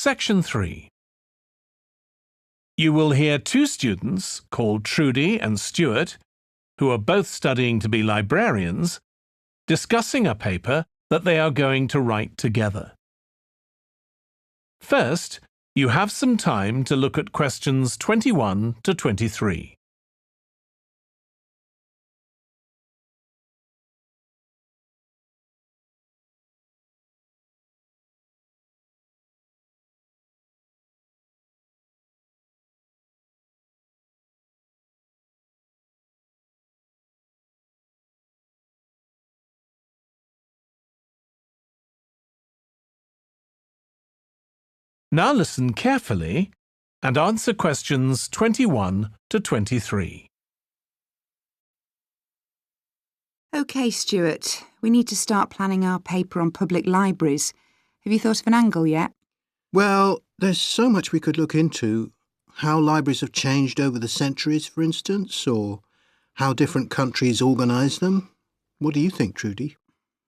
Section 3. You will hear two students called Trudy and Stuart, who are both studying to be librarians, discussing a paper that they are going to write together. First, you have some time to look at questions 21 to 23. Now listen carefully and answer questions 21 to 23. OK, Stuart, we need to start planning our paper on public libraries. Have you thought of an angle yet? Well, there's so much we could look into. How libraries have changed over the centuries, for instance, or how different countries organise them. What do you think, Trudy?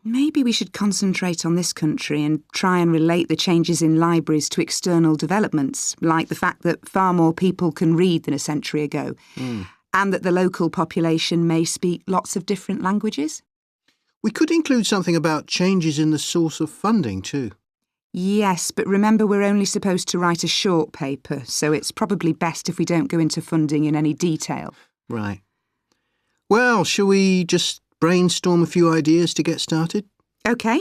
Maybe we should concentrate on this country and try and relate the changes in libraries to external developments, like the fact that far more people can read than a century ago, and that the local population may speak lots of different languages. We could include something about changes in the source of funding too. Yes, but remember we're only supposed to write a short paper, so it's probably best if we don't go into funding in any detail. Right. Well, shall we just brainstorm a few ideas to get started? OK.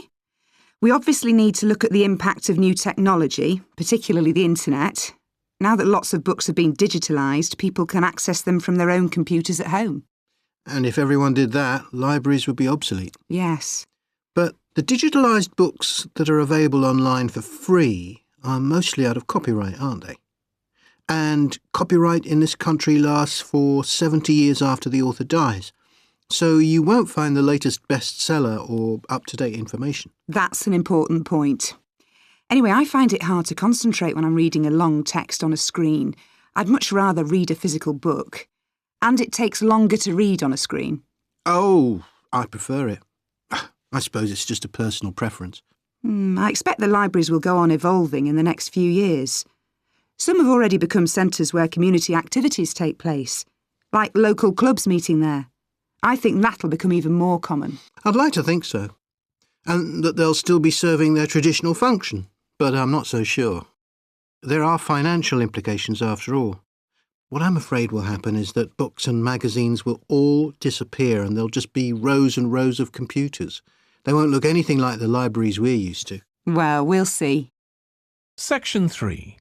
We obviously need to look at the impact of new technology, particularly the internet. Now that lots of books have been digitalised, people can access them from their own computers at home. And if everyone did that, libraries would be obsolete. Yes. But the digitalised books that are available online for free are mostly out of copyright, aren't they? And copyright in this country lasts for 70 years after the author dies. So you won't find the latest bestseller or up-to-date information. That's an important point. Anyway, I find it hard to concentrate when I'm reading a long text on a screen. I'd much rather read a physical book. And it takes longer to read on a screen. Oh, I prefer it. I suppose it's just a personal preference. I expect the libraries will go on evolving in the next few years. Some have already become centres where community activities take place, like local clubs meeting there. I think that'll become even more common. I'd like to think so. And that they'll still be serving their traditional function, but I'm not so sure. There are financial implications after all. What I'm afraid will happen is that books and magazines will all disappear and there'll just be rows and rows of computers. They won't look anything like the libraries we're used to. Well, we'll see. Section 3.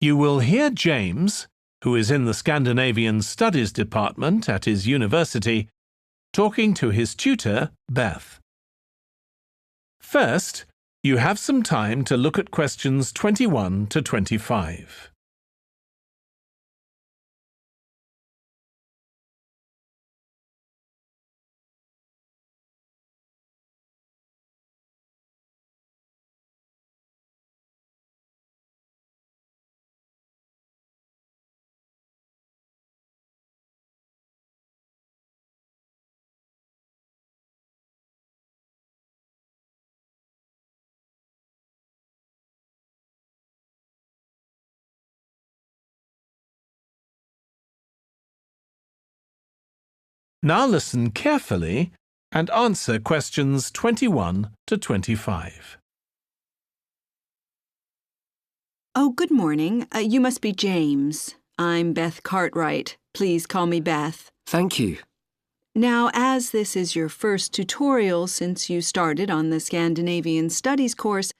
You will hear James, who is in the Scandinavian Studies department at his university, talking to his tutor, Beth. First, you have some time to look at questions 21 to 25. Now listen carefully and answer questions 21 to 25. Oh, good morning. You must be James. I'm Beth Cartwright. Please call me Beth. Thank you. Now, as this is your first tutorial since you started on the Scandinavian Studies course,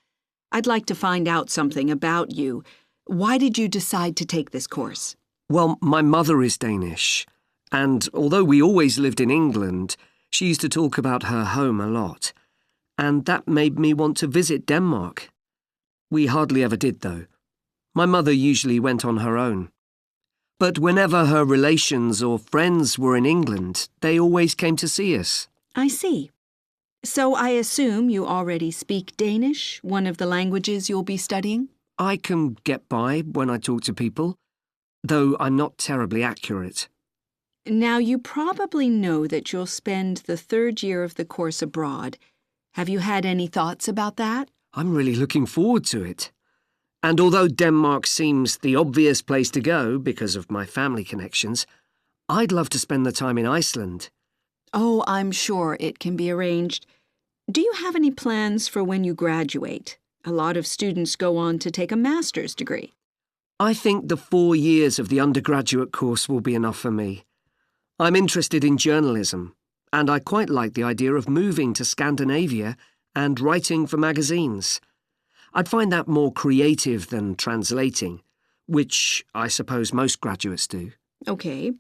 I'd like to find out something about you. Why did you decide to take this course? Well, my mother is Danish, and although we always lived in England, she used to talk about her home a lot, and that made me want to visit Denmark. We hardly ever did, though. My mother usually went on her own. But whenever her relations or friends were in England, they always came to see us. I see. So I assume you already speak Danish, one of the languages you'll be studying? I can get by when I talk to people, though I'm not terribly accurate. Now, you probably know that you'll spend the third year of the course abroad. Have you had any thoughts about that? I'm really looking forward to it. And although Denmark seems the obvious place to go because of my family connections, I'd love to spend the time in Iceland. Oh, I'm sure it can be arranged. Do you have any plans for when you graduate? A lot of students go on to take a master's degree. I think the 4 years of the undergraduate course will be enough for me. I'm interested in journalism, and I quite like the idea of moving to Scandinavia and writing for magazines. I'd find that more creative than translating, which I suppose most graduates do. Okay.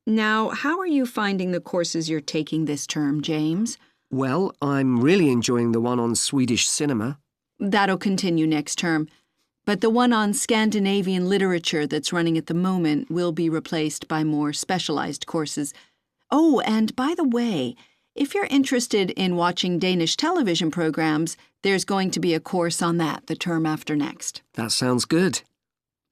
Now, how are you finding the courses you're taking this term, James? Well, I'm really enjoying the one on Swedish cinema. That'll continue next term. But the one on Scandinavian literature that's running at the moment will be replaced by more specialized courses. Oh, and by the way, if you're interested in watching Danish television programs, there's going to be a course on that the term after next. That sounds good.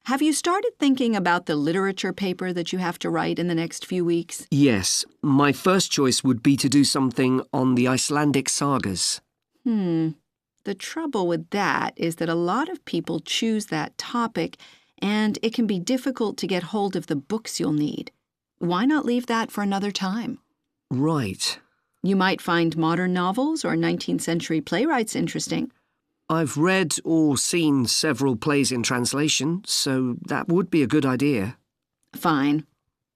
Have you started thinking about the literature paper that you have to write in the next few weeks? Yes, my first choice would be to do something on the Icelandic sagas. The trouble with that is that a lot of people choose that topic, and it can be difficult to get hold of the books you'll need. Why not leave that for another time? Right. You might find modern novels or 19th century playwrights interesting. I've read or seen several plays in translation, so that would be a good idea. Fine.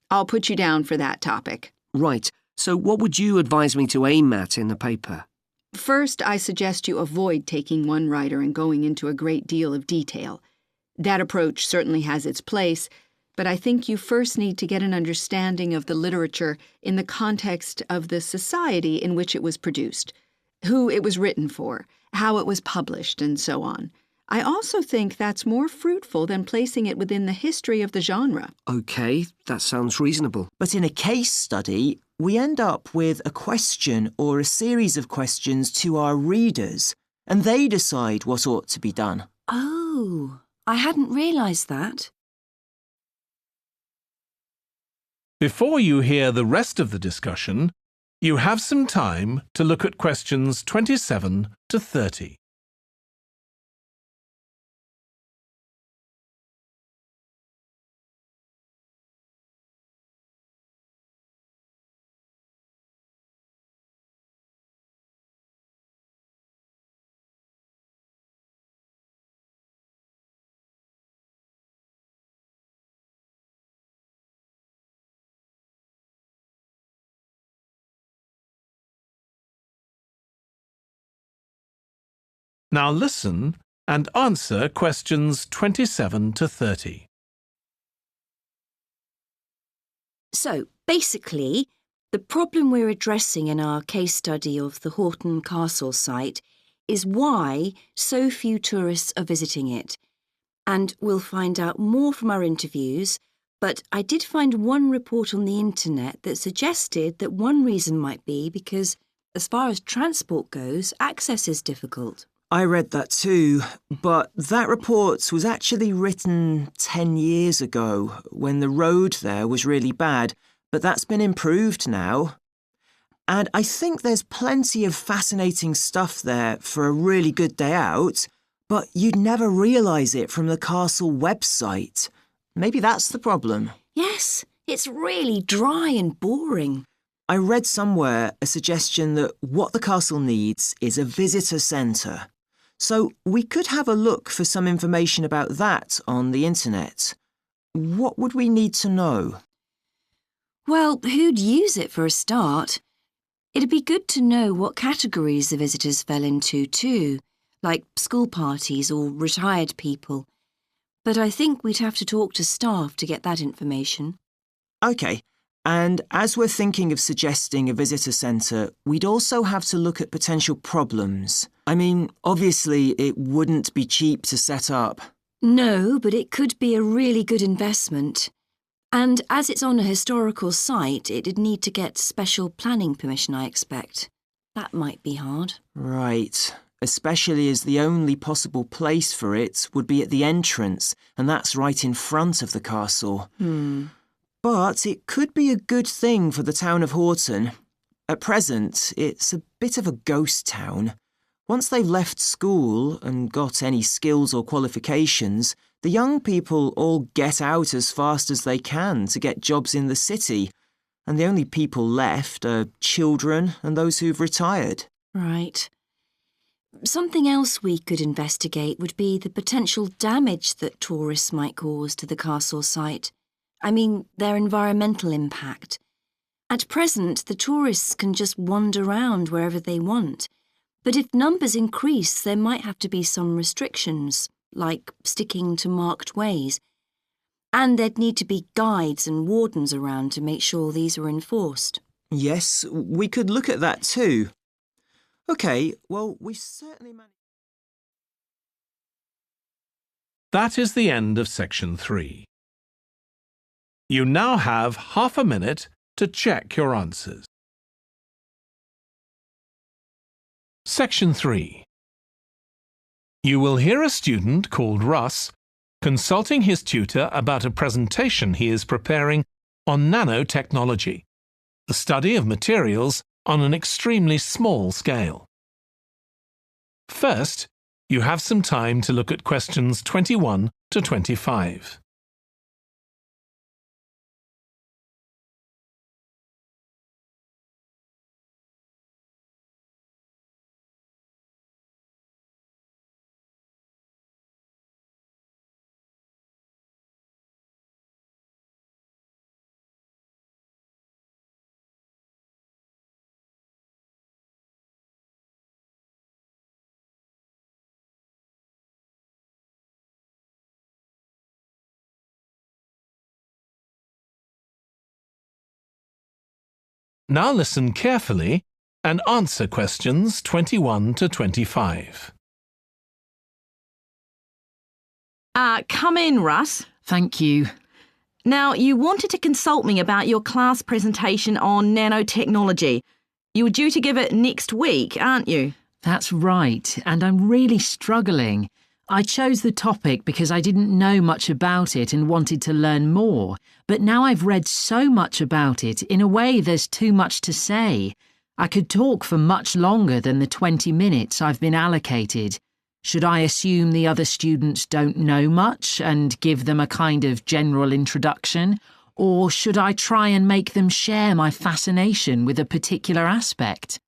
I'll put you down for that topic. Right. So what would you advise me to aim at in the paper? First, I suggest you avoid taking one writer and going into a great deal of detail. That approach certainly has its place, but I think you first need to get an understanding of the literature in the context of the society in which it was produced, who it was written for, how it was published, and so on. I also think that's more fruitful than placing it within the history of the genre. OK, that sounds reasonable. But in a case study, we end up with a question or a series of questions to our readers, and they decide what ought to be done. Oh, I hadn't realised that. Before you hear the rest of the discussion, you have some time to look at questions 27 to 30. Now listen and answer questions 27 to 30. So, basically, the problem we're addressing in our case study of the 𝗜𝗘𝗟𝗧𝗦 site is why so few tourists are visiting it. And we'll find out more from our interviews, but I did find one report on the internet that suggested that one reason might be because, as far as transport goes, access is difficult. I read that too, but that report was actually written 10 years ago when the road there was really bad, but that's been improved now. And I think there's plenty of fascinating stuff there for a really good day out, but you'd never realise it from the castle website. Maybe that's the problem. Yes, it's really dry and boring. I read somewhere a suggestion that what the castle needs is a visitor centre. So we could have a look for some information about that on the internet. What would we need to know? Well, who'd use it for a start? It'd be good to know what categories the visitors fell into too, like school parties or retired people. But I think we'd have to talk to staff to get that information. OK, and as we're thinking of suggesting a visitor centre, we'd also have to look at potential problems. I mean, obviously it wouldn't be cheap to set up. No, but it could be a really good investment. And as it's on a historical site, it'd need to get special planning permission, I expect. That might be hard. Right, especially as the only possible place for it would be at the entrance, and that's right in front of the castle. But it could be a good thing for the town of Horton. At present, it's a bit of a ghost town. Once they've left school and got any skills or qualifications, the young people all get out as fast as they can to get jobs in the city, and the only people left are children and those who've retired. Right. Something else we could investigate would be the potential damage that tourists might cause to the castle site. I mean, their environmental impact. At present, the tourists can just wander around wherever they want. But if numbers increase, there might have to be some restrictions, like sticking to marked ways. And there'd need to be guides and wardens around to make sure these are enforced. Yes, we could look at that too. OK, well, we've certainly managed... That is the end of section 3. You now have half a minute to check your answers. Section 3. You will hear a student called Russ consulting his tutor about a presentation he is preparing on nanotechnology, the study of materials on an extremely small scale. First, you have some time to look at questions 21 to 25. Now listen carefully and answer questions 21 to 25. Come in, Russ. Thank you. Now, you wanted to consult me about your class presentation on nanotechnology. You were due to give it next week, aren't you? That's right, and I'm really struggling. I chose the topic because I didn't know much about it and wanted to learn more, but now I've read so much about it, in a way there's too much to say. I could talk for much longer than the 20 minutes I've been allocated. Should I assume the other students don't know much and give them a kind of general introduction, or should I try and make them share my fascination with a particular aspect?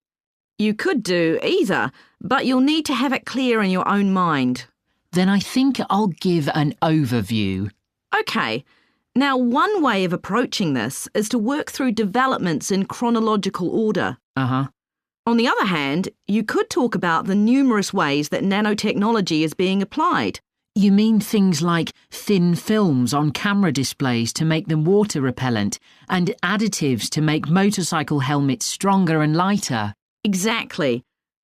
You could do either, but you'll need to have it clear in your own mind. Then I think I'll give an overview. OK. Now, one way of approaching this is to work through developments in chronological order. Uh-huh. On the other hand, you could talk about the numerous ways that nanotechnology is being applied. You mean things like thin films on camera displays to make them water repellent and additives to make motorcycle helmets stronger and lighter? Exactly.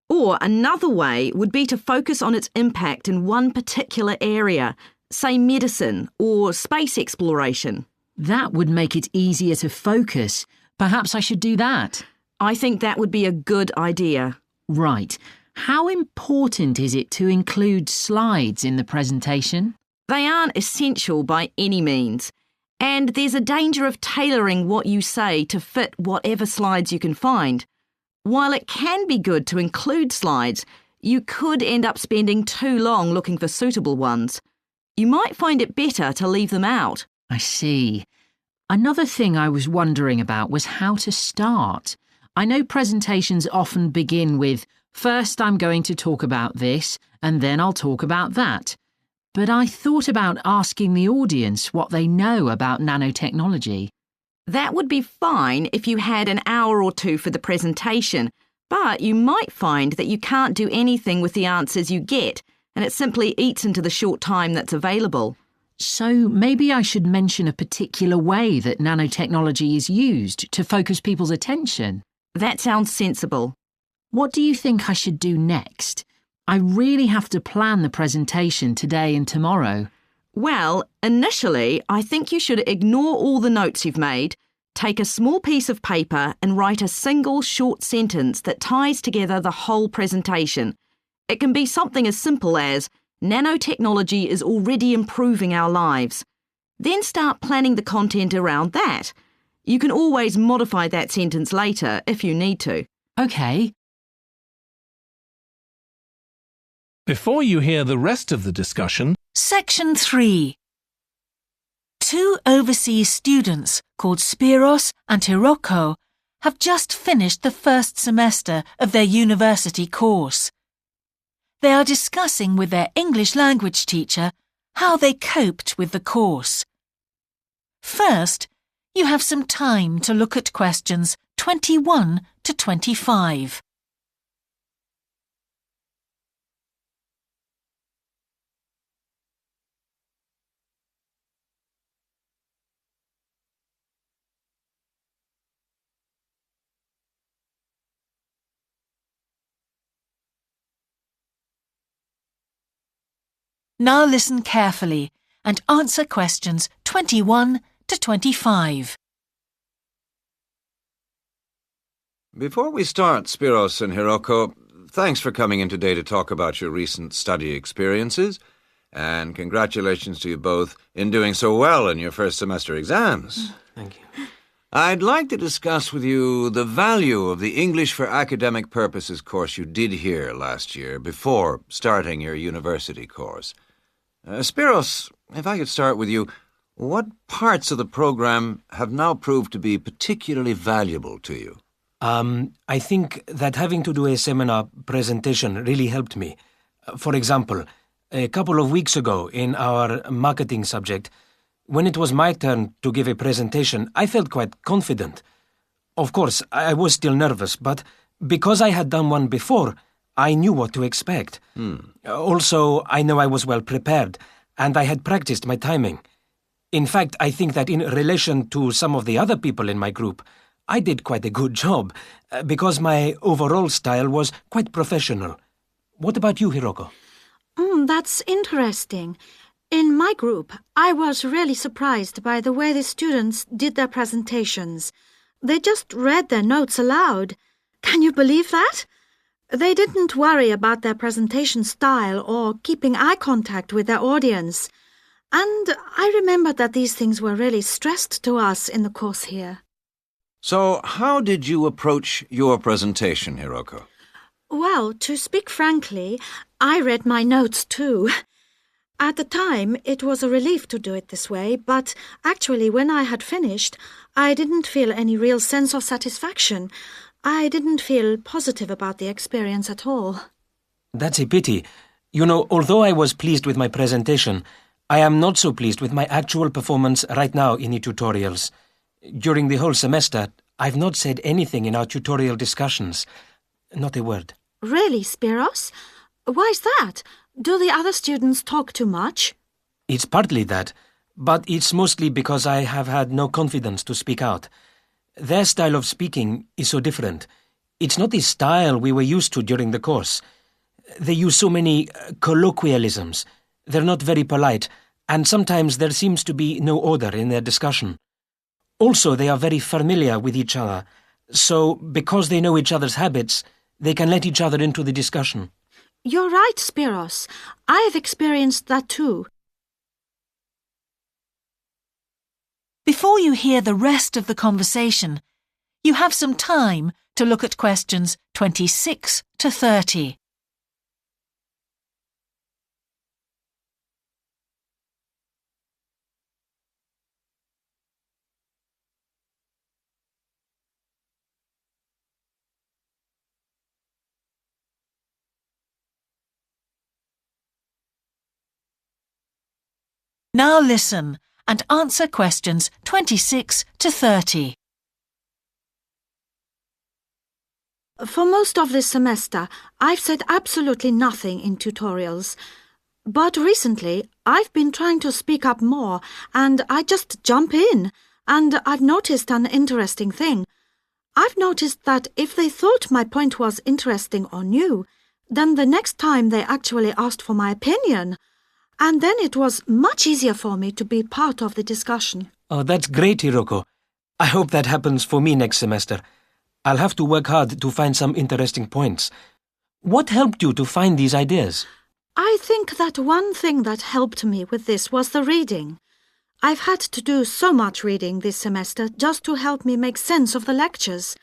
Or another way would be to focus on its impact in one particular area, say medicine or space exploration. That would make it easier to focus. Perhaps I should do that. I think that would be a good idea. Right. How important is it to include slides in the presentation? They aren't essential by any means. And there's a danger of tailoring what you say to fit whatever slides you can find. While it can be good to include slides, you could end up spending too long looking for suitable ones. You might find it better to leave them out. I see. Another thing I was wondering about was how to start. I know presentations often begin with, first I'm going to talk about this, and then I'll talk about that. But I thought about asking the audience what they know about nanotechnology. That would be fine if you had an hour or two for the presentation, but you might find that you can't do anything with the answers you get, and it simply eats into the short time that's available. So maybe I should mention a particular way that nanotechnology is used to focus people's attention. That sounds sensible. What do you think I should do next? I really have to plan the presentation today and tomorrow. Well, initially, I think you should ignore all the notes you've made, take a small piece of paper and write a single short sentence that ties together the whole presentation. It can be something as simple as, nanotechnology is already improving our lives. Then start planning the content around that. You can always modify that sentence later if you need to. OK. Before you hear the rest of the discussion, Section 3. Two overseas students called 𝗟𝗘𝗟𝗧𝗦 and 𝗟𝗘𝗚𝗚 have just finished the first semester of their university course. They are discussing with their English language teacher how they coped with the course. First, you have some time to look at questions 21 to 25. Now listen carefully and answer questions 21 to 25. Before we start, 𝗟𝗚𝗧𝗦 and 𝗟𝗚𝗚𝗚, thanks for coming in today to talk about your recent study experiences, and congratulations to you both in doing so well in your first semester exams. Thank you. I'd like to discuss with you the value of the English for Academic Purposes course you did here last year before starting your university course. 𝗟𝗚𝗧, if I could start with you, what parts of the program have now proved to be particularly valuable to you? I think that having to do a seminar presentation really helped me. For example, a couple of weeks ago in our marketing subject, when it was my turn to give a presentation, I felt quite confident. Of course, I was still nervous, but because I had done one before, I knew what to expect. Also, I know I was well prepared, and I had practiced my timing. In fact, I think that in relation to some of the other people in my group, I did quite a good job, because my overall style was quite professional. What about you, 𝗟𝗚𝗚𝗚? That's interesting. In my group, I was really surprised by the way the students did their presentations. They just read their notes aloud. Can you believe that? They didn't worry about their presentation style or keeping eye contact with their audience. And I remember that these things were really stressed to us in the course here. So, how did you approach your presentation, 𝗟𝗚𝗚𝗚? Well, to speak frankly, I read my notes too. At the time, it was a relief to do it this way, but actually when I had finished, I didn't feel any real sense of satisfaction. I didn't feel positive about the experience at all. That's a pity. You know, although I was pleased with my presentation, I am not so pleased with my actual performance right now in the tutorials. During the whole semester, I've not said anything in our tutorial discussions. Not a word. Really, 𝗟𝗚𝗚𝗧𝗦? Why's that? Do the other students talk too much? It's partly that, but it's mostly because I have had no confidence to speak out. Their style of speaking is so different. It's not the style we were used to during the course. They use so many colloquialisms. They're not very polite, and sometimes there seems to be no order in their discussion. Also, they are very familiar with each other, so because they know each other's habits, they can let each other into the discussion. You're right, 𝗟𝗚𝗚𝗧𝗏. I've experienced that too. Before you hear the rest of the conversation, you have some time to look at questions 26 to 30. Now listen and answer questions 26 to 30. For most of this semester, I've said absolutely nothing in tutorials. But recently, I've been trying to speak up more, and I just jump in. And I've noticed an interesting thing. I've noticed that if they thought my point was interesting or new, then the next time they actually asked for my opinion. And then it was much easier for me to be part of the discussion. Oh, that's great, 𝗟𝗚𝗚𝗚. I hope that happens for me next semester. I'll have to work hard to find some interesting points. What helped you to find these ideas? I think that one thing that helped me with this was the reading. I've had to do so much reading this semester just to help me make sense of the lectures.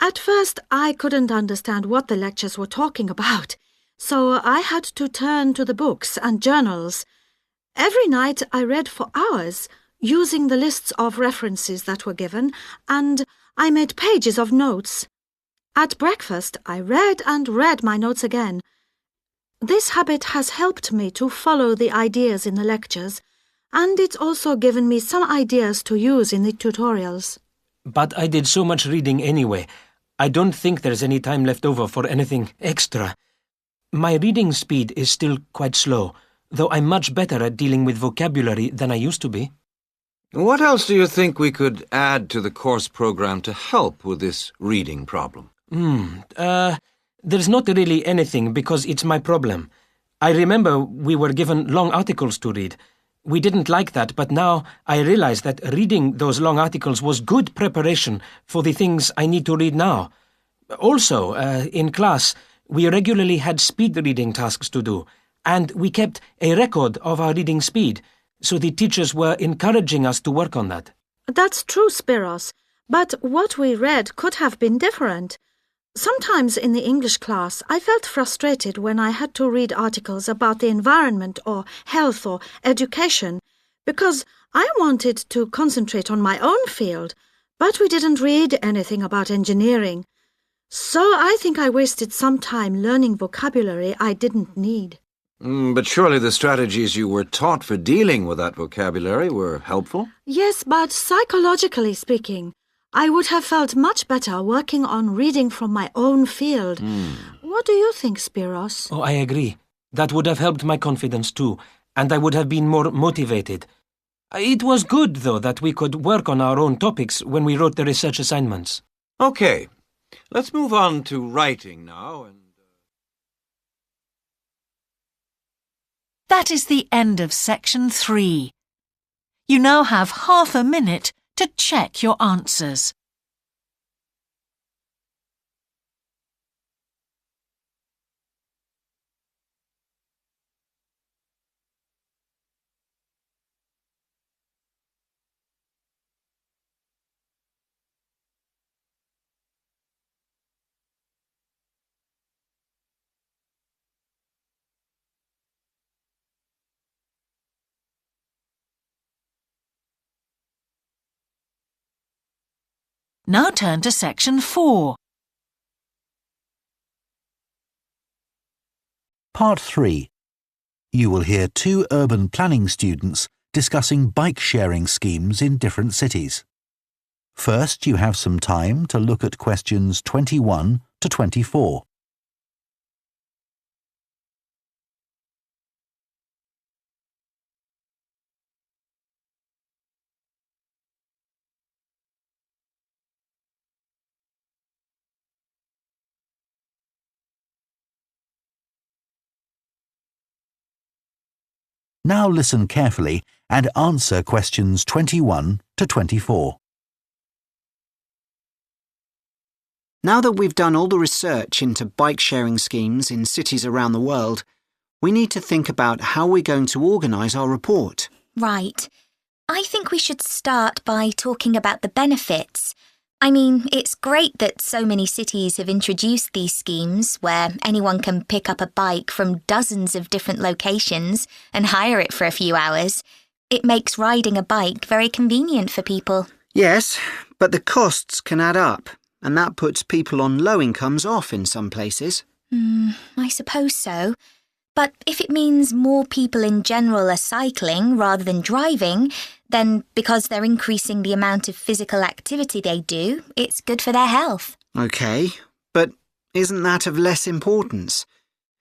At first, I couldn't understand what the lectures were talking about, so I had to turn to the books and journals. Every night I read for hours, using the lists of references that were given, and I made pages of notes. At breakfast, I read and read my notes again. This habit has helped me to follow the ideas in the lectures, and it's also given me some ideas to use in the tutorials. But I did so much reading anyway. I don't think there's any time left over for anything extra. My reading speed is still quite slow, though I'm much better at dealing with vocabulary than I used to be. What else do you think we could add to the course program to help with this reading problem? There's not really anything because it's my problem. I remember we were given long articles to read. We didn't like that, but now I realize that reading those long articles was good preparation for the things I need to read now. Also, in class, we regularly had speed reading tasks to do, and we kept a record of our reading speed, so the teachers were encouraging us to work on that. That's true, 𝗜𝗚𝗧, but what we read could have been different. Sometimes in the English class, I felt frustrated when I had to read articles about the environment or health or education, because I wanted to concentrate on my own field, but we didn't read anything about engineering. So I think I wasted some time learning vocabulary I didn't need. But surely the strategies you were taught for dealing with that vocabulary were helpful? Yes, but psychologically speaking, I would have felt much better working on reading from my own field. What do you think, 𝗜𝗚𝗧? Oh, I agree. That would have helped my confidence too, and I would have been more motivated. It was good, though, that we could work on our own topics when we wrote the research assignments. Okay, let's move on to writing now. That is the end of section 3. You now have half a minute to check your answers. Now turn to section 4. Part 3. You will hear 2 urban planning students discussing bike-sharing schemes in different cities. First, you have some time to look at questions 21 to 24. Now listen carefully and answer questions 21 to 24. Now that we've done all the research into bike-sharing schemes in cities around the world, we need to think about how we're going to organise our report. Right. I think we should start by talking about the benefits. I mean, it's great that so many cities have introduced these schemes where anyone can pick up a bike from dozens of different locations and hire it for a few hours. It makes riding a bike very convenient for people. Yes, but the costs can add up, and that puts people on low incomes off in some places. I suppose so. But if it means more people in general are cycling rather than driving, then because they're increasing the amount of physical activity they do, it's good for their health. OK, but isn't that of less importance?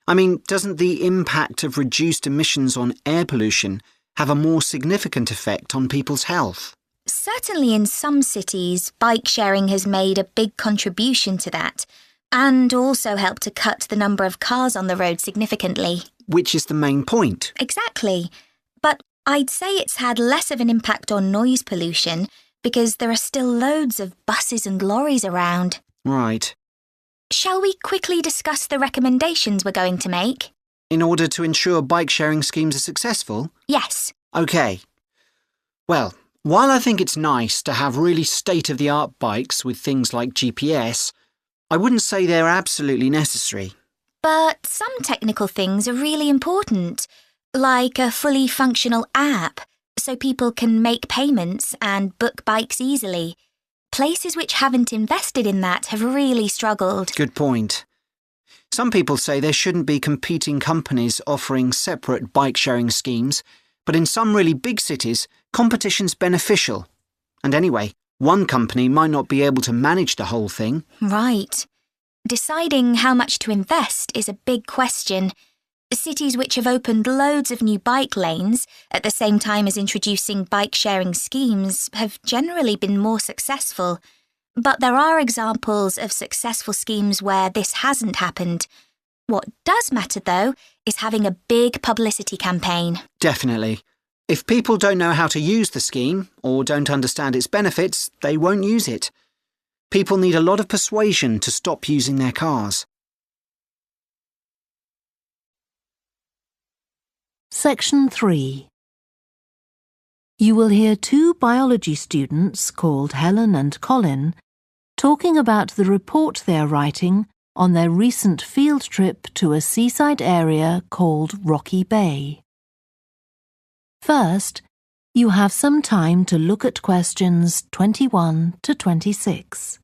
I mean, doesn't the impact of reduced emissions on air pollution have a more significant effect on people's health? Certainly in some cities, bike sharing has made a big contribution to that, and also helped to cut the number of cars on the road significantly. Which is the main point. Exactly. But I'd say it's had less of an impact on noise pollution because there are still loads of buses and lorries around. Right. Shall we quickly discuss the recommendations we're going to make? In order to ensure bike-sharing schemes are successful? Yes. OK. Well, while I think it's nice to have really state-of-the-art bikes with things like GPS, I wouldn't say they're absolutely necessary. But some technical things are really important, like a fully functional app, so people can make payments and book bikes easily. Places which haven't invested in that have really struggled. Good point. Some people say there shouldn't be competing companies offering separate bike-sharing schemes, but in some really big cities, competition's beneficial. And anyway, one company might not be able to manage the whole thing. Right. Deciding how much to invest is a big question. Cities which have opened loads of new bike lanes at the same time as introducing bike-sharing schemes have generally been more successful. But there are examples of successful schemes where this hasn't happened. What does matter, though, is having a big publicity campaign. Definitely. If people don't know how to use the scheme or don't understand its benefits, they won't use it. People need a lot of persuasion to stop using their cars. Section 3. You will hear two biology students called Helen and Colin talking about the report they are writing on their recent field trip to a seaside area called Rocky Bay. First, you have some time to look at questions 21 to 26.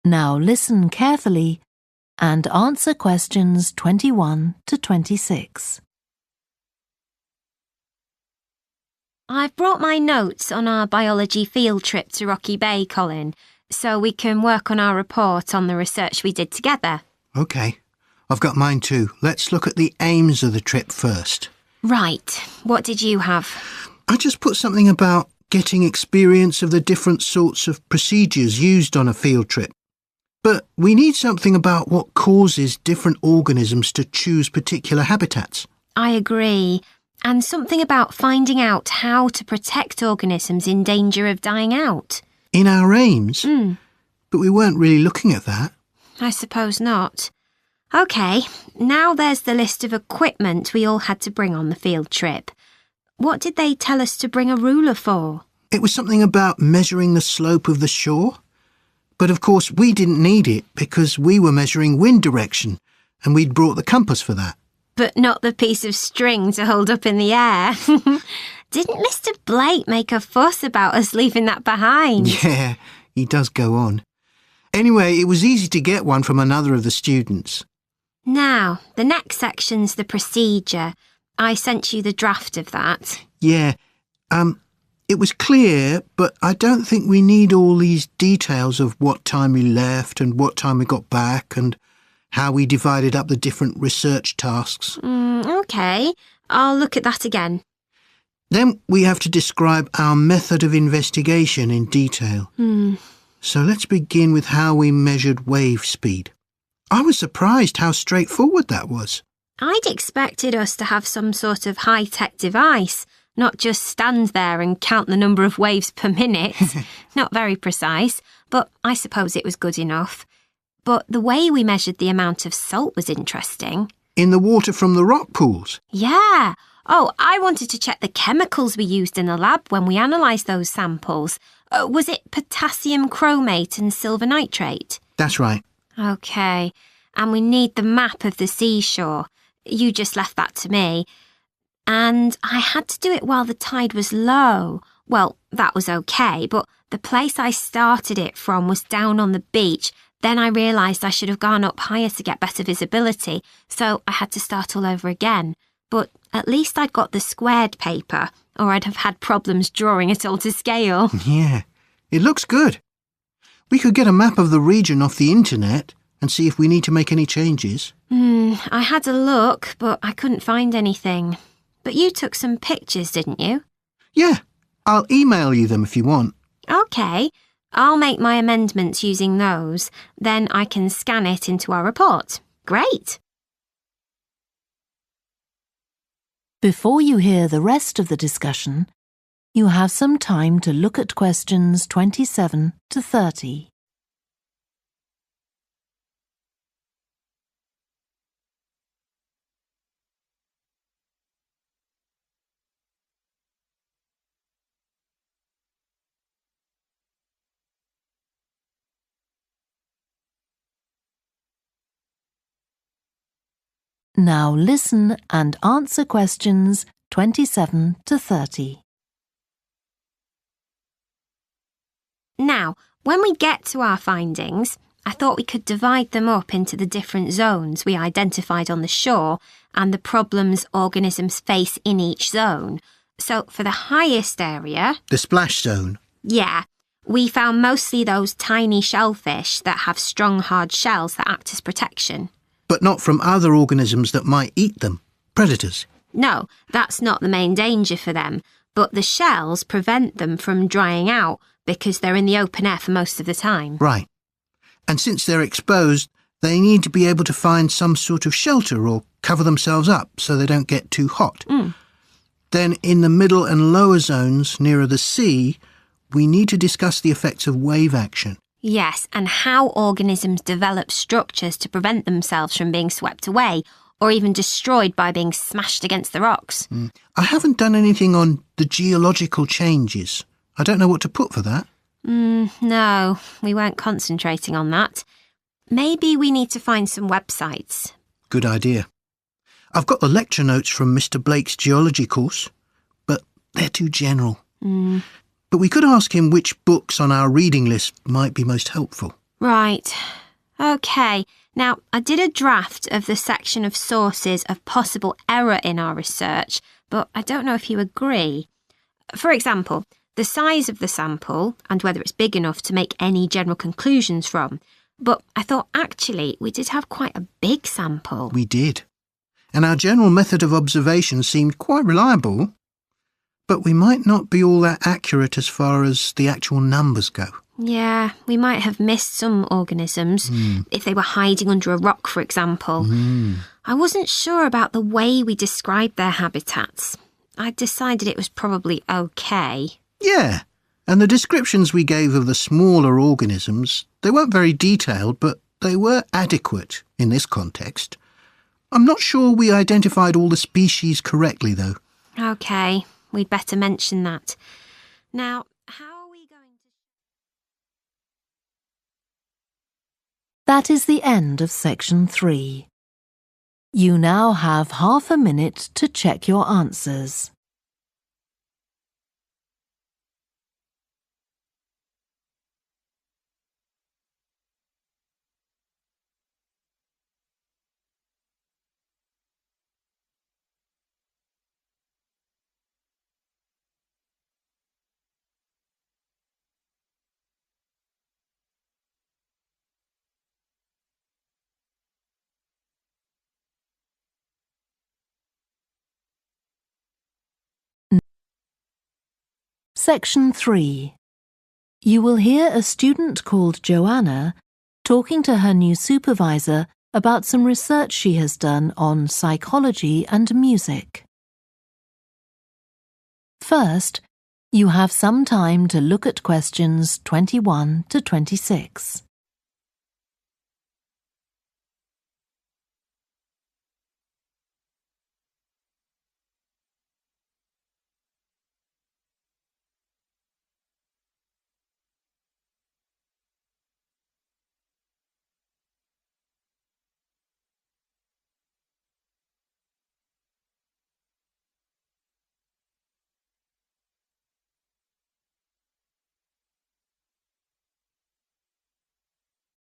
Now listen carefully and answer questions 21 to 26. I've brought my notes on our biology field trip to Rocky Bay, Colin, so we can work on our report on the research we did together. OK. I've got mine too. Let's look at the aims of the trip first. Right. What did you have? I just put something about getting experience of the different sorts of procedures used on a field trip. But we need something about what causes different organisms to choose particular habitats. I agree. And something about finding out how to protect organisms in danger of dying out. In our aims? But we weren't really looking at that. I suppose not. OK, now there's the list of equipment we all had to bring on the field trip. What did they tell us to bring a ruler for? It was something about measuring the slope of the shore. But of course we didn't need it because we were measuring wind direction and we'd brought the compass for that. But not the piece of string to hold up in the air. Didn't Mr. Blake make a fuss about us leaving that behind? Yeah, he does go on. Anyway, it was easy to get one from another of the students. Now, the next section's the procedure. I sent you the draft of that. Yeah, it was clear, but I don't think we need all these details of what time we left and what time we got back and how we divided up the different research tasks. OK, I'll look at that again. Then we have to describe our method of investigation in detail. So let's begin with how we measured wave speed. I was surprised how straightforward that was. I'd expected us to have some sort of high-tech device, not just stand there and count the number of waves per minute. Not very precise, but I suppose it was good enough. But the way we measured the amount of salt was interesting. In the water from the rock pools? Yeah. Oh, I wanted to check the chemicals we used in the lab when we analysed those samples. Was it potassium chromate and silver nitrate? That's right. OK. And we need the map of the seashore. You just left that to me. And I had to do it while the tide was low. Well, that was OK, but the place I started it from was down on the beach. Then I realised I should have gone up higher to get better visibility, so I had to start all over again. But at least I'd got the squared paper, or I'd have had problems drawing it all to scale. Yeah, it looks good. We could get a map of the region off the internet and see if we need to make any changes. I had a look, but I couldn't find anything. But you took some pictures, didn't you? Yeah, I'll email you them if you want. OK, I'll make my amendments using those. Then I can scan it into our report. Great. Before you hear the rest of the discussion, you have some time to look at questions 27 to 30. Now listen and answer questions 27 to 30. Now, when we get to our findings, I thought we could divide them up into the different zones we identified on the shore and the problems organisms face in each zone. So for the highest area... The splash zone? Yeah. We found mostly those tiny shellfish that have strong, hard shells that act as protection. But not from other organisms that might eat them, predators? No, that's not the main danger for them, but the shells prevent them from drying out because they're in the open air for most of the time. Right. And since they're exposed, they need to be able to find some sort of shelter or cover themselves up so they don't get too hot. Then in the middle and lower zones, nearer the sea, we need to discuss the effects of wave action. Yes, and how organisms develop structures to prevent themselves from being swept away or even destroyed by being smashed against the rocks. I haven't done anything on the geological changes. I don't know what to put for that. No, we weren't concentrating on that. Maybe we need to find some websites. Good idea. I've got the lecture notes from Mr. Blake's geology course, but they're too general. But we could ask him which books on our reading list might be most helpful. Right. OK. Now, I did a draft of the section of sources of possible error in our research, but I don't know if you agree. For example, the size of the sample and whether it's big enough to make any general conclusions from. But I thought actually we did have quite a big sample. We did. And our general method of observation seemed quite reliable. But we might not be all that accurate as far as the actual numbers go. Yeah, we might have missed some organisms, if they were hiding under a rock, for example. I wasn't sure about the way we described their habitats. I decided it was probably OK. Yeah, and the descriptions we gave of the smaller organisms, they weren't very detailed, but they were adequate in this context. I'm not sure we identified all the species correctly, though. OK. We'd better mention that. Now, how are we going to... That is the end of section 3. You now have half a minute to check your answers. Section 3. You will hear a student called Joanna talking to her new supervisor about some research she has done on psychology and music. First, you have some time to look at questions 21 to 26.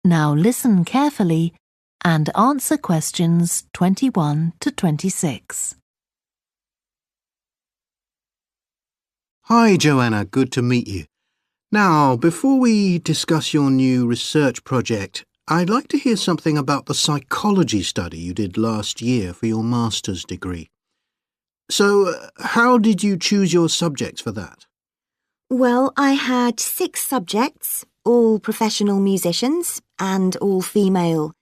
Now listen carefully and answer questions 21 to 26. Hi, Joanna. Good to meet you. Now, before we discuss your new research project, I'd like to hear something about the psychology study you did last year for your master's degree. So, how did you choose your subjects for that? Well, I had 6 subjects, all professional musicians and all female.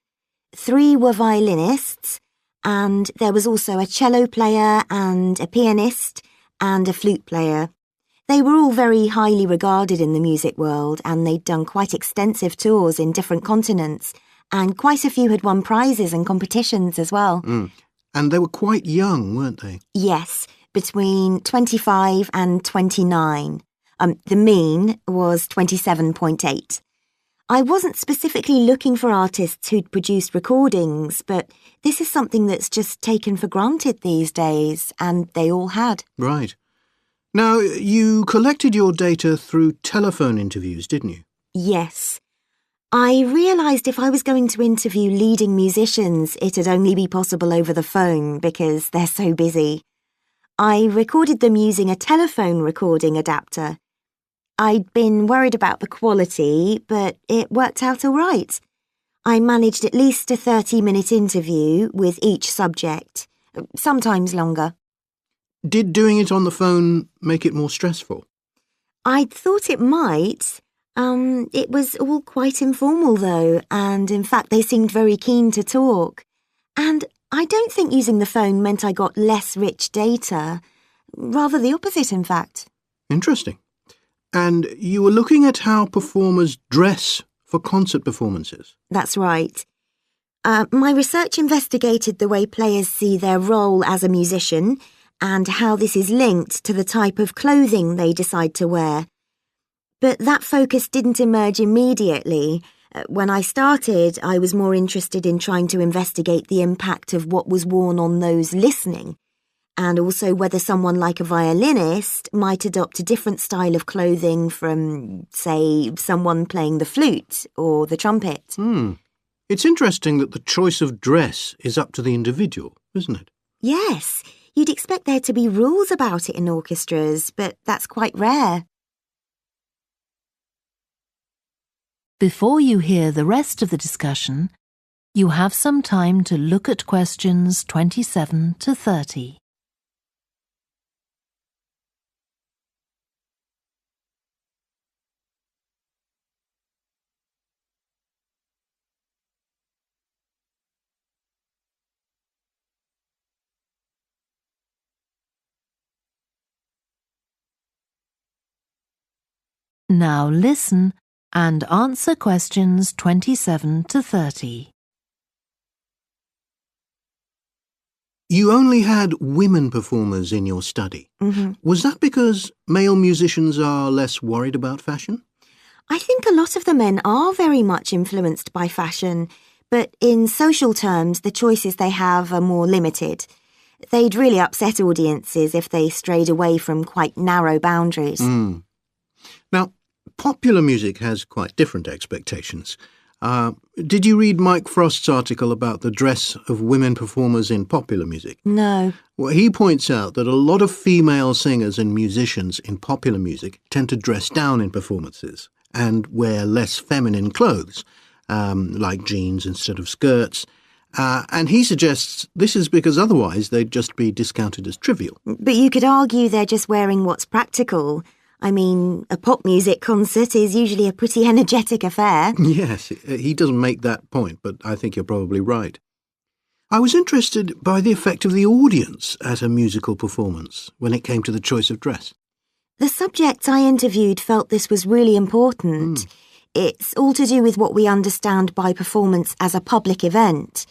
3 were violinists and there was also a cello player and a pianist and a flute player. They were all very highly regarded in the music world, and they'd done quite extensive tours in different continents, and quite a few had won prizes and competitions as well. And they were quite young, weren't they? Yes, between 25 and 29. The mean was 27.8. I wasn't specifically looking for artists who'd produced recordings, but this is something that's just taken for granted these days, and they all had. Right. Now, you collected your data through telephone interviews, didn't you? Yes. I realised if I was going to interview leading musicians, it'd only be possible over the phone because they're so busy. I recorded them using a telephone recording adapter. I'd been worried about the quality, but it worked out all right. I managed at least a 30-minute interview with each subject, sometimes longer. Did doing it on the phone make it more stressful? I'd thought it might. It was all quite informal, though, and in fact they seemed very keen to talk. And I don't think using the phone meant I got less rich data. Rather the opposite, in fact. Interesting. And you were looking at how performers dress for concert performances? That's right. My research investigated the way players see their role as a musician and how this is linked to the type of clothing they decide to wear. But that focus didn't emerge immediately. When I started, I was more interested in trying to investigate the impact of what was worn on those listening, and also whether someone like a violinist might adopt a different style of clothing from, say, someone playing the flute or the trumpet. It's interesting that the choice of dress is up to the individual, isn't it? Yes, you'd expect there to be rules about it in orchestras, but that's quite rare. Before you hear the rest of the discussion, you have some time to look at questions 27 to 30. Now listen and answer questions 27 to 30. You only had women performers in your study. Was that because male musicians are less worried about fashion? I think a lot of the men are very much influenced by fashion, but in social terms, the choices they have are more limited. They'd really upset audiences if they strayed away from quite narrow boundaries. Now, popular music has quite different expectations. Did you read Mike Frost's article about the dress of women performers in popular music? No. Well, he points out that a lot of female singers and musicians in popular music tend to dress down in performances and wear less feminine clothes, like jeans instead of skirts. And he suggests this is because otherwise they'd just be discounted as trivial. But you could argue they're just wearing what's practical. I mean, a pop music concert is usually a pretty energetic affair. Yes, he doesn't make that point, but I think you're probably right. I was interested by the effect of the audience at a musical performance when it came to the choice of dress. The subjects I interviewed felt this was really important. It's all to do with what we understand by performance as a public event.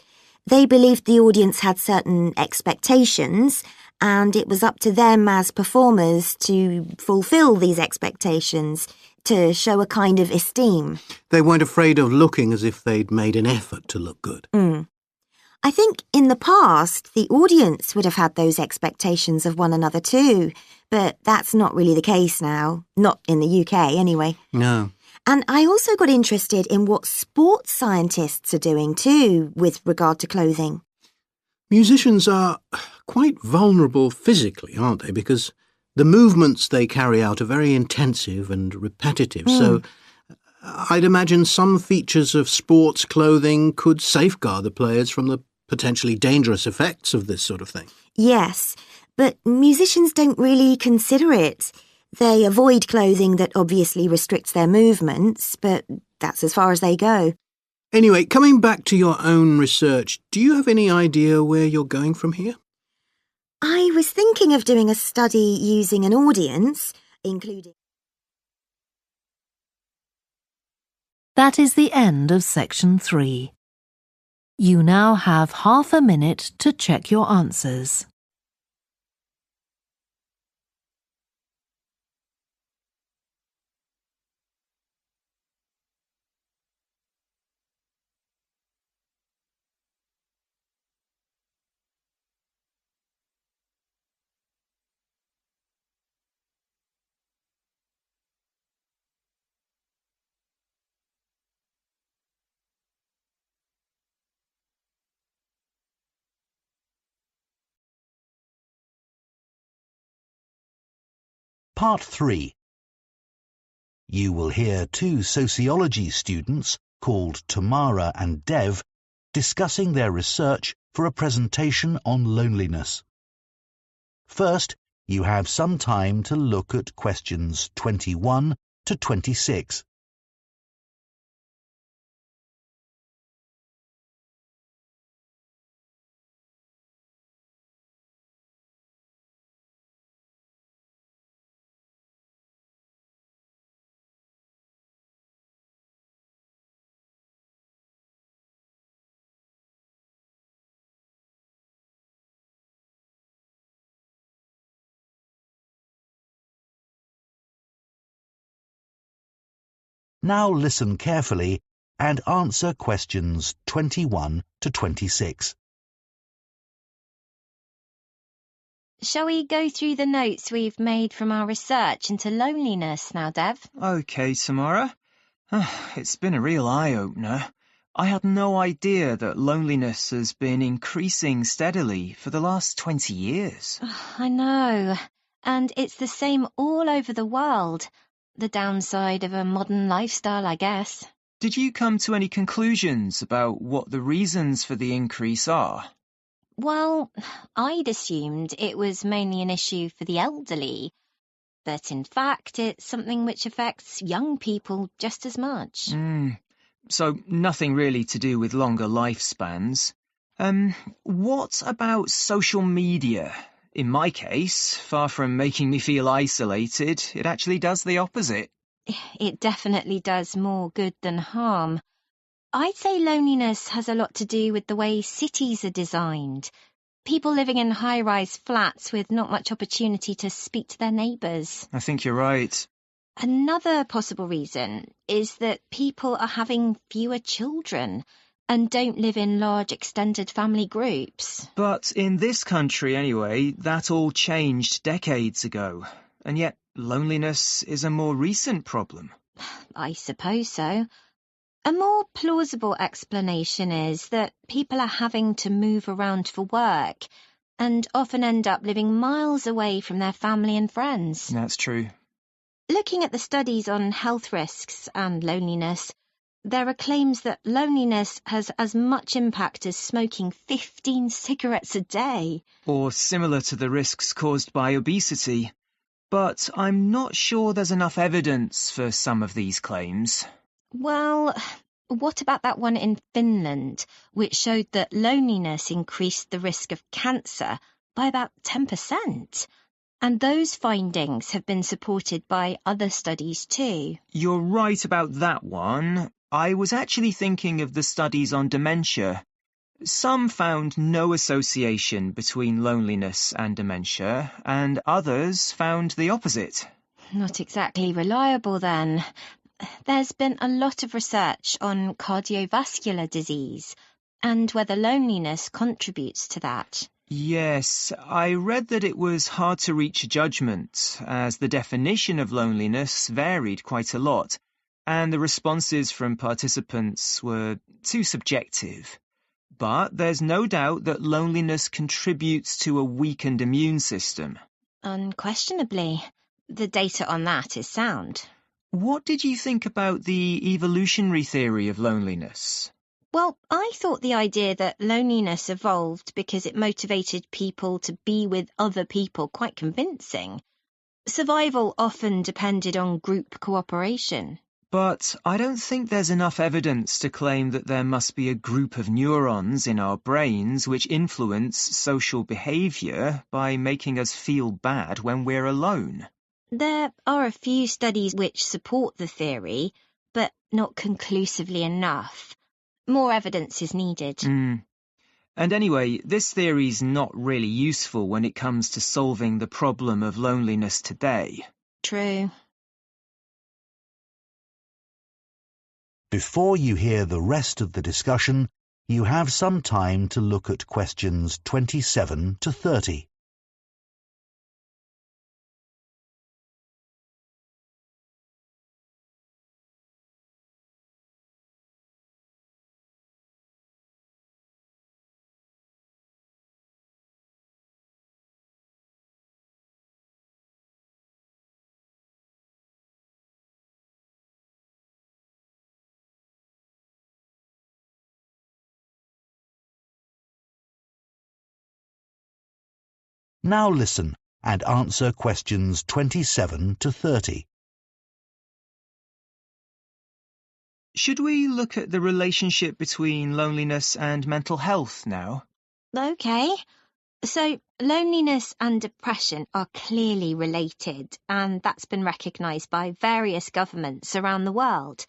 They believed the audience had certain expectations, and it was up to them as performers to fulfil these expectations, to show a kind of esteem. They weren't afraid of looking as if they'd made an effort to look good. I think in the past, the audience would have had those expectations of one another too, but that's not really the case now. Not in the UK, anyway. No. And I also got interested in what sports scientists are doing too, with regard to clothing. Musicians are quite vulnerable physically, aren't they? Because the movements they carry out are very intensive and repetitive. So I'd imagine some features of sports clothing could safeguard the players from the potentially dangerous effects of this sort of thing. Yes, but musicians don't really consider it. They avoid clothing that obviously restricts their movements, but that's as far as they go. Anyway, coming back to your own research, do you have any idea where you're going from here? I was thinking of doing a study using an audience, including... That is the end of section 3. You now have half a minute to check your answers. Part 3. You will hear two sociology students called Tamara and Dev discussing their research for a presentation on loneliness. First, you have some time to look at questions 21 to 26. Now listen carefully and answer questions 21 to 26. Shall we go through the notes we've made from our research into loneliness now, Dev? OK, Samara. It's been a real eye-opener. I had no idea that loneliness has been increasing steadily for the last 20 years. I know. And it's the same all over the world. The downside of a modern lifestyle, I guess. Did you come to any conclusions about what the reasons for the increase are? Well, I'd assumed it was mainly an issue for the elderly, but in fact it's something which affects young people just as much. So nothing really to do with longer lifespans. What about social media? In my case, far from making me feel isolated, it actually does the opposite. It definitely does more good than harm. I'd say loneliness has a lot to do with the way cities are designed. People living in high-rise flats with not much opportunity to speak to their neighbours. I think you're right. Another possible reason is that people are having fewer children and don't live in large extended family groups. But in this country anyway, that all changed decades ago. And yet loneliness is a more recent problem. I suppose so. A more plausible explanation is that people are having to move around for work and often end up living miles away from their family and friends. That's true. Looking at the studies on health risks and loneliness, there are claims that loneliness has as much impact as smoking 15 cigarettes a day. Or similar to the risks caused by obesity. But I'm not sure there's enough evidence for some of these claims. Well, what about that one in Finland, which showed that loneliness increased the risk of cancer by about 10%? And those findings have been supported by other studies too. You're right about that one. I was actually thinking of the studies on dementia. Some found no association between loneliness and dementia, and others found the opposite. Not exactly reliable then. There's been a lot of research on cardiovascular disease and whether loneliness contributes to that. Yes, I read that it was hard to reach a judgment, as the definition of loneliness varied quite a lot, and the responses from participants were too subjective. But there's no doubt that loneliness contributes to a weakened immune system. Unquestionably. The data on that is sound. What did you think about the evolutionary theory of loneliness? Well, I thought the idea that loneliness evolved because it motivated people to be with other people quite convincing. Survival often depended on group cooperation. But I don't think there's enough evidence to claim that there must be a group of neurons in our brains which influence social behaviour by making us feel bad when we're alone. There are a few studies which support the theory, but not conclusively enough. More evidence is needed. And anyway, this theory's not really useful when it comes to solving the problem of loneliness today. True. Before you hear the rest of the discussion, you have some time to look at questions 27 to 30. Now listen and answer questions 27 to 30. Should we look at the relationship between loneliness and mental health now? Okay. So, loneliness and depression are clearly related, and that's been recognised by various governments around the world.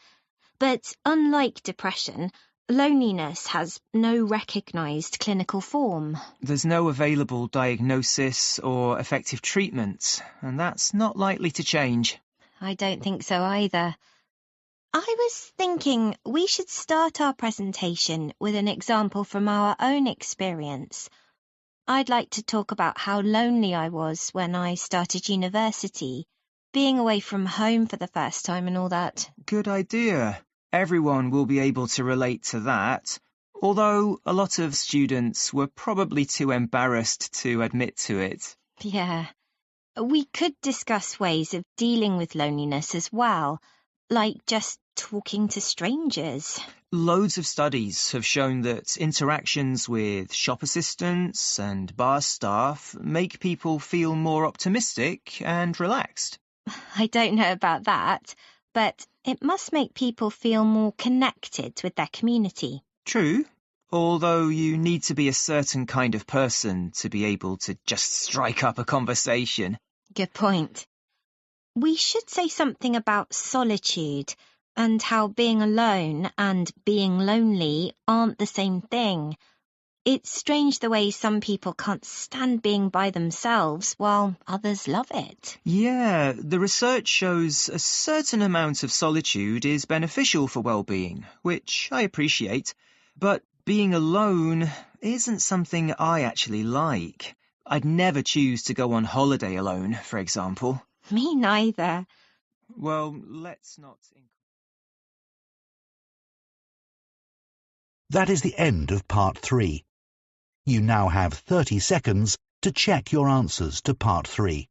But unlike depression, loneliness has no recognised clinical form. There's no available diagnosis or effective treatment, and that's not likely to change. I don't think so either. I was thinking we should start our presentation with an example from our own experience. I'd like to talk about how lonely I was when I started university, being away from home for the first time and all that. Good idea. Everyone will be able to relate to that, although a lot of students were probably too embarrassed to admit to it. Yeah. We could discuss ways of dealing with loneliness as well, like just talking to strangers. Loads of studies have shown that interactions with shop assistants and bar staff make people feel more optimistic and relaxed. I don't know about that, but it must make people feel more connected with their community. True, although you need to be a certain kind of person to be able to just strike up a conversation. Good point. We should say something about solitude and how being alone and being lonely aren't the same thing. It's strange the way some people can't stand being by themselves while others love it. Yeah, the research shows a certain amount of solitude is beneficial for well-being, which I appreciate. But being alone isn't something I actually like. I'd never choose to go on holiday alone, for example. Me neither. Well, let's not... That is the end of part 3. You now have 30 seconds to check your answers to part 3.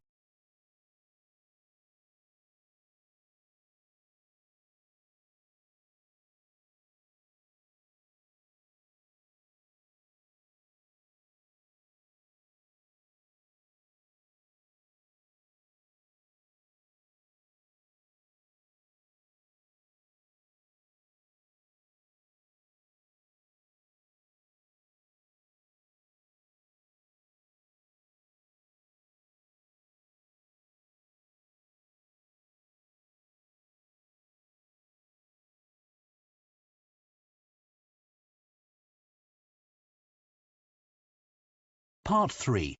Part 3.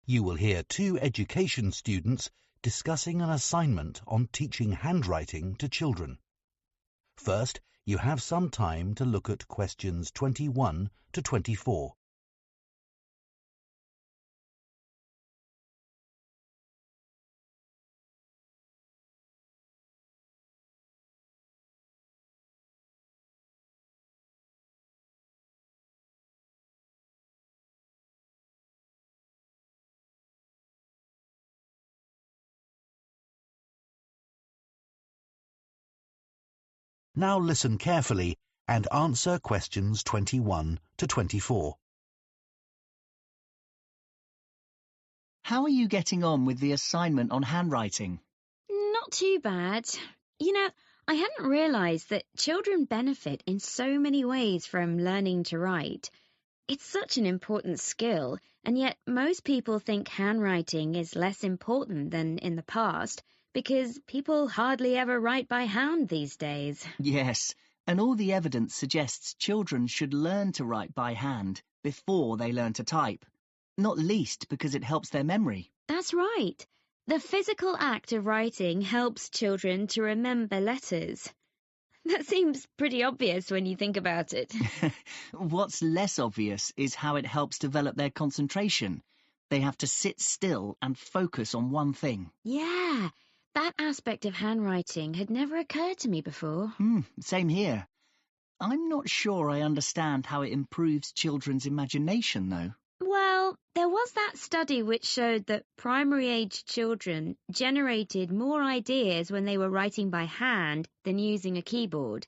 You will hear 2 education students discussing an assignment on teaching handwriting to children. First, you have some time to look at questions 21 to 24. Now listen carefully and answer questions 21 to 24. How are you getting on with the assignment on handwriting? Not too bad. You know, I hadn't realised that children benefit in so many ways from learning to write. It's such an important skill, and yet most people think handwriting is less important than in the past because people hardly ever write by hand these days. Yes, and all the evidence suggests children should learn to write by hand before they learn to type, not least because it helps their memory. That's right. The physical act of writing helps children to remember letters. That seems pretty obvious when you think about it. What's less obvious is how it helps develop their concentration. They have to sit still and focus on one thing. Yeah, that aspect of handwriting had never occurred to me before. Same here. I'm not sure I understand how it improves children's imagination, though. Well, there was that study which showed that primary-age children generated more ideas when they were writing by hand than using a keyboard.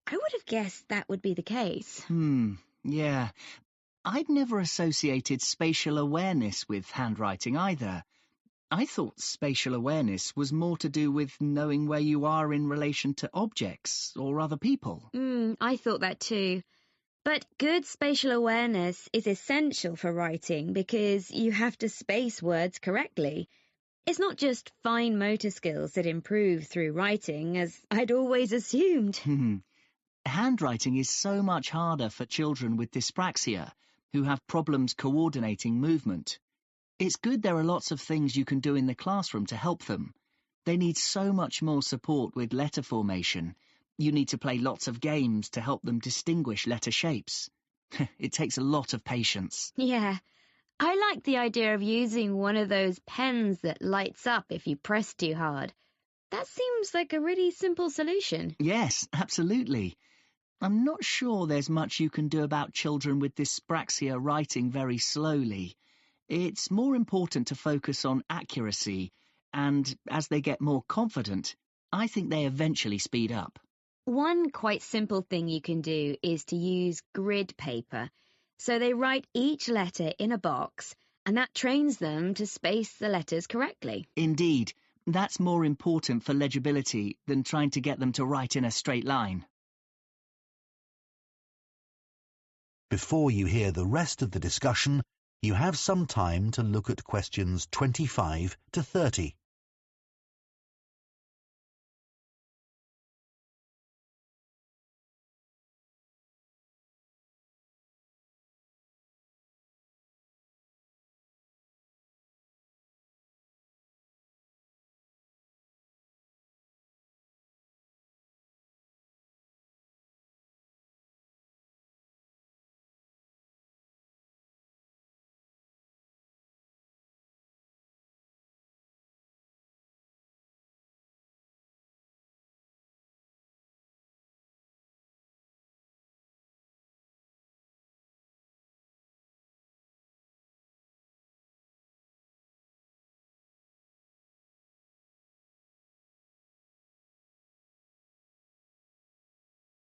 I would have guessed that would be the case. Yeah. I'd never associated spatial awareness with handwriting either. I thought spatial awareness was more to do with knowing where you are in relation to objects or other people. I thought that too. But good spatial awareness is essential for writing because you have to space words correctly. It's not just fine motor skills that improve through writing, as I'd always assumed. Handwriting is so much harder for children with dyspraxia, who have problems coordinating movement. It's good there are lots of things you can do in the classroom to help them. They need so much more support with letter formation. You need to play lots of games to help them distinguish letter shapes. It takes a lot of patience. Yeah, I like the idea of using one of those pens that lights up if you press too hard. That seems like a really simple solution. Yes, absolutely. I'm not sure there's much you can do about children with dyspraxia writing very slowly. It's more important to focus on accuracy, and as they get more confident, I think they eventually speed up. One quite simple thing you can do is to use grid paper. So they write each letter in a box, and that trains them to space the letters correctly. Indeed, that's more important for legibility than trying to get them to write in a straight line. Before you hear the rest of the discussion, you have some time to look at questions 25 to 30.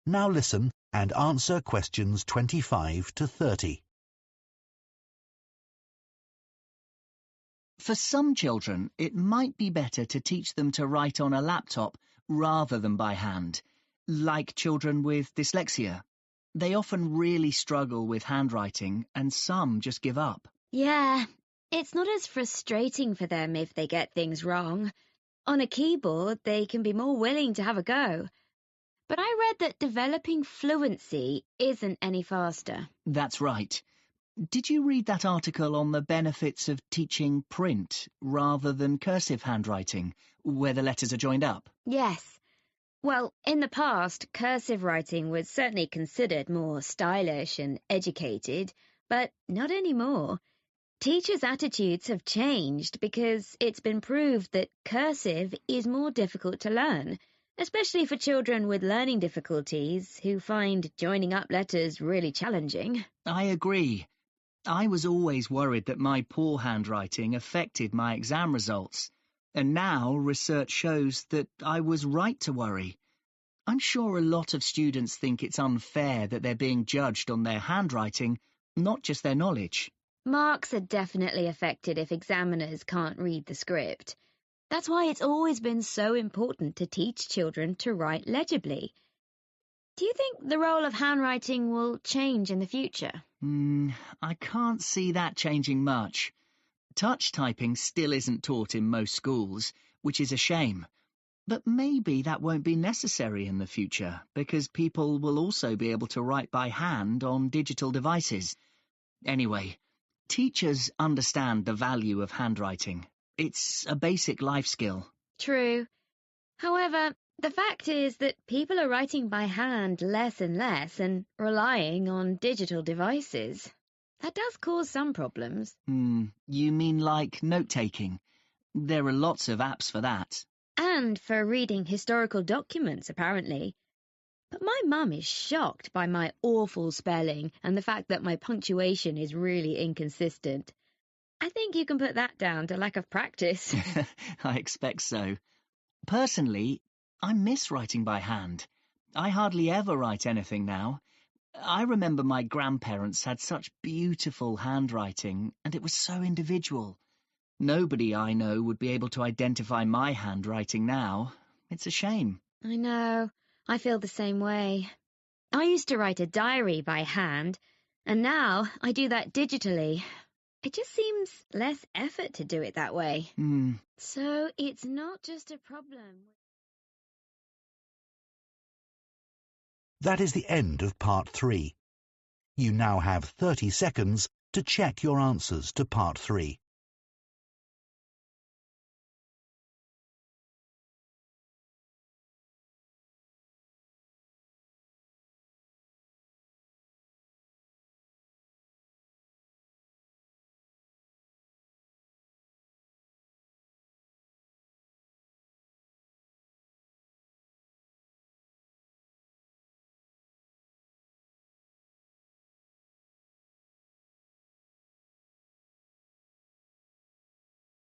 Now listen and answer questions 25 to 30. For some children, it might be better to teach them to write on a laptop rather than by hand, like children with dyslexia. They often really struggle with handwriting, and some just give up. Yeah, it's not as frustrating for them if they get things wrong. On a keyboard, they can be more willing to have a go. But I read that developing fluency isn't any faster. That's right. Did you read that article on the benefits of teaching print rather than cursive handwriting, where the letters are joined up? Yes. Well, in the past, cursive writing was certainly considered more stylish and educated, but not anymore. Teachers' attitudes have changed because it's been proved that cursive is more difficult to learn, especially for children with learning difficulties who find joining up letters really challenging. I agree. I was always worried that my poor handwriting affected my exam results, and now research shows that I was right to worry. I'm sure a lot of students think it's unfair that they're being judged on their handwriting, not just their knowledge. Marks are definitely affected if examiners can't read the script. That's why it's always been so important to teach children to write legibly. Do you think the role of handwriting will change in the future? I can't see that changing much. Touch typing still isn't taught in most schools, which is a shame. But maybe that won't be necessary in the future, because people will also be able to write by hand on digital devices. Anyway, teachers understand the value of handwriting. It's a basic life skill. True. However, the fact is that people are writing by hand less and less and relying on digital devices. That does cause some problems. You mean like note-taking? There are lots of apps for that. And for reading historical documents, apparently. But my mum is shocked by my awful spelling and the fact that my punctuation is really inconsistent. I think you can put that down to lack of practice. I expect so. Personally, I miss writing by hand. I hardly ever write anything now. I remember my grandparents had such beautiful handwriting, and it was so individual. Nobody I know would be able to identify my handwriting now. It's a shame. I know. I feel the same way. I used to write a diary by hand, and now I do that digitally. It just seems less effort to do it that way. So it's not just a problem. That is the end of Part 3. You now have 30 seconds to check your answers to Part 3.